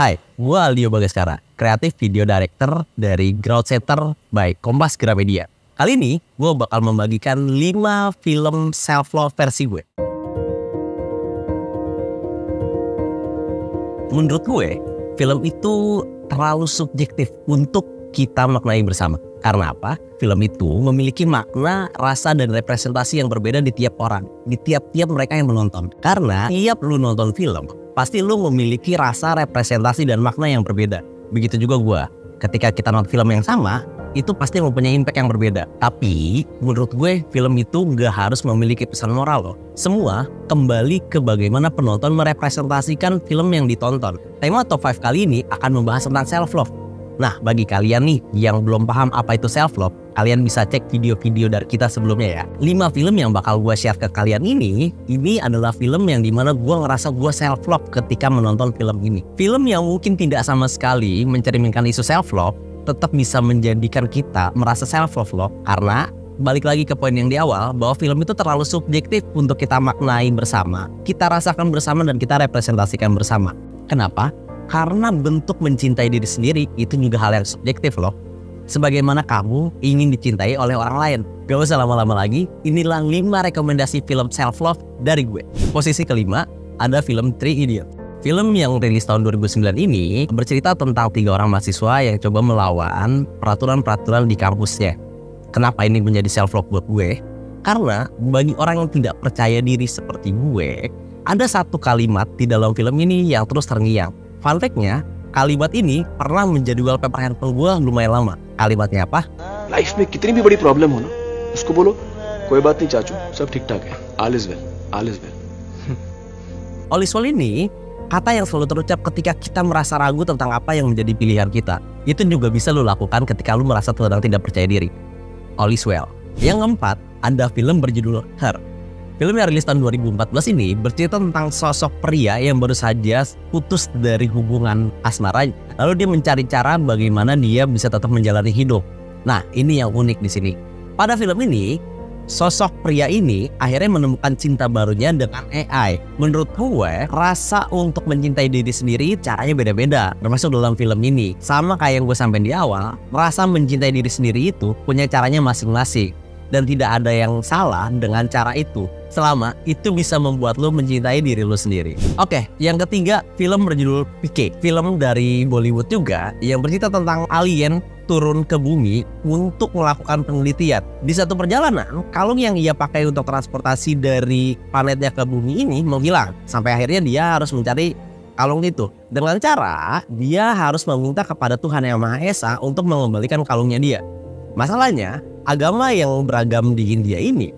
Hai, gue Aldio Bagaskara, kreatif video director dari Groundsetter by Kompas Gramedia. Kali ini gue bakal membagikan 5 film self-love versi gue. Menurut gue, film itu terlalu subjektif untuk kita maknai bersama. Karena apa? Film itu memiliki makna, rasa, dan representasi yang berbeda di tiap orang, di tiap-tiap mereka yang menonton. Karena tiap lu nonton film, pasti lu memiliki rasa, representasi, dan makna yang berbeda. Begitu juga gue. Ketika kita nonton film yang sama, itu pasti mempunyai impact yang berbeda. Tapi menurut gue, film itu nggak harus memiliki pesan moral loh. Semua kembali ke bagaimana penonton merepresentasikan film yang ditonton. Tema Top 5 kali ini akan membahas tentang self-love. Nah, bagi kalian nih yang belum paham apa itu self-love, kalian bisa cek video-video dari kita sebelumnya ya. 5 film yang bakal gue share ke kalian ini adalah film yang dimana gue ngerasa gue self-love ketika menonton film ini. Film yang mungkin tidak sama sekali mencerminkan isu self-love, tetap bisa menjadikan kita merasa self-love loh. Karena balik lagi ke poin yang di awal, bahwa film itu terlalu subjektif untuk kita maknai bersama, kita rasakan bersama, dan kita representasikan bersama. Kenapa? Karena bentuk mencintai diri sendiri itu juga hal yang subjektif loh. Sebagaimana kamu ingin dicintai oleh orang lain. Gak usah lama-lama lagi, inilah 5 rekomendasi film self-love dari gue. Posisi kelima, ada film Three Idiots. Film yang rilis tahun 2009 ini bercerita tentang 3 orang mahasiswa yang coba melawan peraturan-peraturan di kampusnya. Kenapa ini menjadi self-love buat gue? Karena bagi orang yang tidak percaya diri seperti gue, ada satu kalimat di dalam film ini yang terus terngiang. Fun fact-nya, kalimat ini pernah menjadi wallpaper handphone gue lumayan lama. Kalimatnya apa? Life में कितनी भी बड़ी प्रॉब्लम हो ना, उसको बोलो कोई बात नहीं चाचू, सब ठीक ठाक है, all is well, all is well. All is well ini kata yang selalu terucap ketika kita merasa ragu tentang apa yang menjadi pilihan kita. Itu juga bisa lo lakukan ketika lo merasa sedang tidak percaya diri. All is well. Yang keempat, ada film berjudul Her. Film yang rilis tahun 2014 ini bercerita tentang sosok pria yang baru saja putus dari hubungan asmaranya. Lalu dia mencari cara bagaimana dia bisa tetap menjalani hidup. Nah, ini yang unik di sini. Pada film ini, sosok pria ini akhirnya menemukan cinta barunya dengan AI. Menurut gue, rasa untuk mencintai diri sendiri caranya beda-beda, termasuk dalam film ini. Sama kayak yang gue sampaikan di awal, rasa mencintai diri sendiri itu punya caranya masing-masing. Dan tidak ada yang salah dengan cara itu, selama itu bisa membuat lo mencintai diri lo sendiri. Oke, yang ketiga, film berjudul PK. Film dari Bollywood juga yang bercerita tentang alien turun ke bumi untuk melakukan penelitian. Di satu perjalanan, kalung yang ia pakai untuk transportasi dari planetnya ke bumi ini menghilang. Sampai akhirnya dia harus mencari kalung itu. Dengan cara dia harus meminta kepada Tuhan Yang Maha Esa untuk mengembalikan kalungnya dia. Masalahnya, agama yang beragam di India ini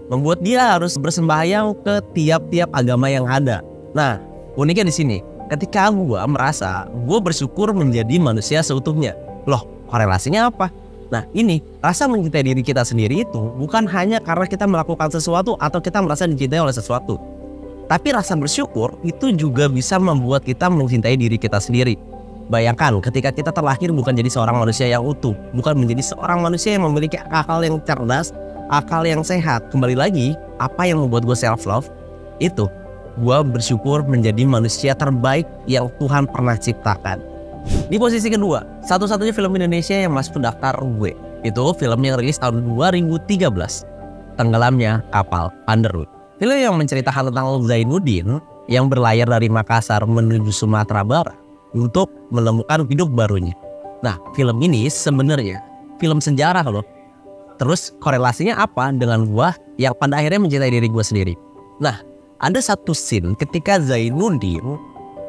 membuat dia harus bersembahyang ke tiap-tiap agama yang ada. Nah, uniknya di sini, ketika gue merasa gue bersyukur menjadi manusia seutuhnya. Loh, korelasinya apa? Nah, ini rasa mencintai diri kita sendiri itu bukan hanya karena kita melakukan sesuatu atau kita merasa dicintai oleh sesuatu. Tapi rasa bersyukur itu juga bisa membuat kita mencintai diri kita sendiri. Bayangkan ketika kita terlahir bukan jadi seorang manusia yang utuh, bukan menjadi seorang manusia yang memiliki akal yang cerdas, akal yang sehat. Kembali lagi, apa yang membuat gue self-love? Itu, gue bersyukur menjadi manusia terbaik yang Tuhan pernah ciptakan. Di posisi kedua, satu-satunya film Indonesia yang masuk ke daftar gue. Itu film yang rilis tahun 2013, Tenggelamnya Kapal Underwood. Film yang menceritakan tentang Zainuddin yang berlayar dari Makassar menuju Sumatera Barat untuk menemukan hidup barunya. Nah, film ini sebenarnya film sejarah loh. Terus korelasinya apa dengan gua yang pada akhirnya mencintai diri gua sendiri? Nah, ada satu scene ketika Zainuddin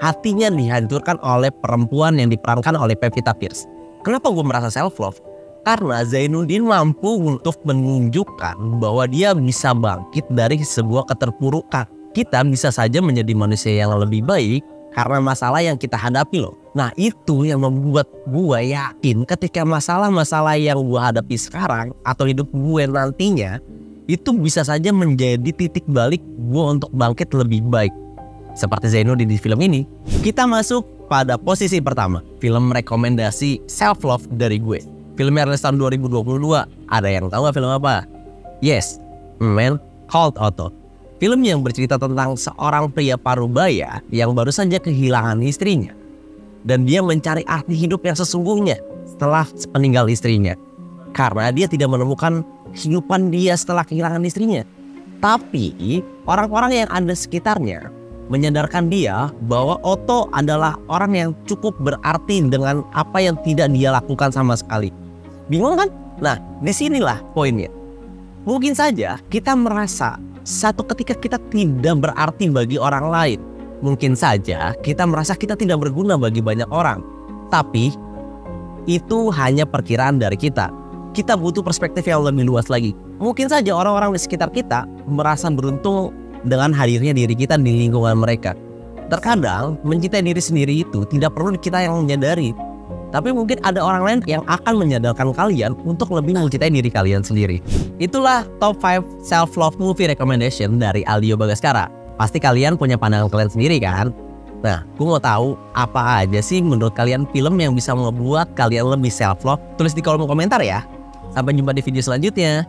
hatinya dihancurkan oleh perempuan yang diperankan oleh Pevita Pierce. Kenapa gua merasa self-love? Karena Zainuddin mampu untuk menunjukkan bahwa dia bisa bangkit dari sebuah keterpurukan. Kita bisa saja menjadi manusia yang lebih baik karena masalah yang kita hadapi loh. Nah, itu yang membuat gue yakin ketika masalah-masalah yang gue hadapi sekarang atau hidup gue nantinya itu bisa saja menjadi titik balik gue untuk bangkit lebih baik. Seperti Zainuddin di film ini. Kita masuk pada posisi pertama, film rekomendasi self-love dari gue. Film yang rilis tahun 2022. Ada yang tahu gak film apa? Yes, A Man Called Otto. Film yang bercerita tentang seorang pria parubaya yang baru saja kehilangan istrinya. dan dia mencari arti hidup yang sesungguhnya setelah meninggal istrinya. Karena dia tidak menemukan kehidupan dia setelah kehilangan istrinya. Tapi orang-orang yang ada sekitarnya menyadarkan dia bahwa Otto adalah orang yang cukup berarti dengan apa yang tidak dia lakukan sama sekali. Bingung kan? Nah, disinilah poinnya. Mungkin saja kita merasa satu ketika kita tidak berarti bagi orang lain. Mungkin saja kita merasa kita tidak berguna bagi banyak orang. Tapi itu hanya perkiraan dari kita. Kita butuh perspektif yang lebih luas lagi. Mungkin saja orang-orang di sekitar kita merasa beruntung dengan hadirnya diri kita di lingkungan mereka. Terkadang mencintai diri sendiri itu tidak perlu kita yang menyadari, tapi mungkin ada orang lain yang akan menyadarkan kalian untuk lebih mencintai diri kalian sendiri. Itulah top 5 self-love movie recommendation dari Aldio Bagaskara. Pasti kalian punya pandangan kalian sendiri kan? Nah, gue mau tahu apa aja sih menurut kalian film yang bisa membuat kalian lebih self-love? Tulis di kolom komentar ya. Sampai jumpa di video selanjutnya.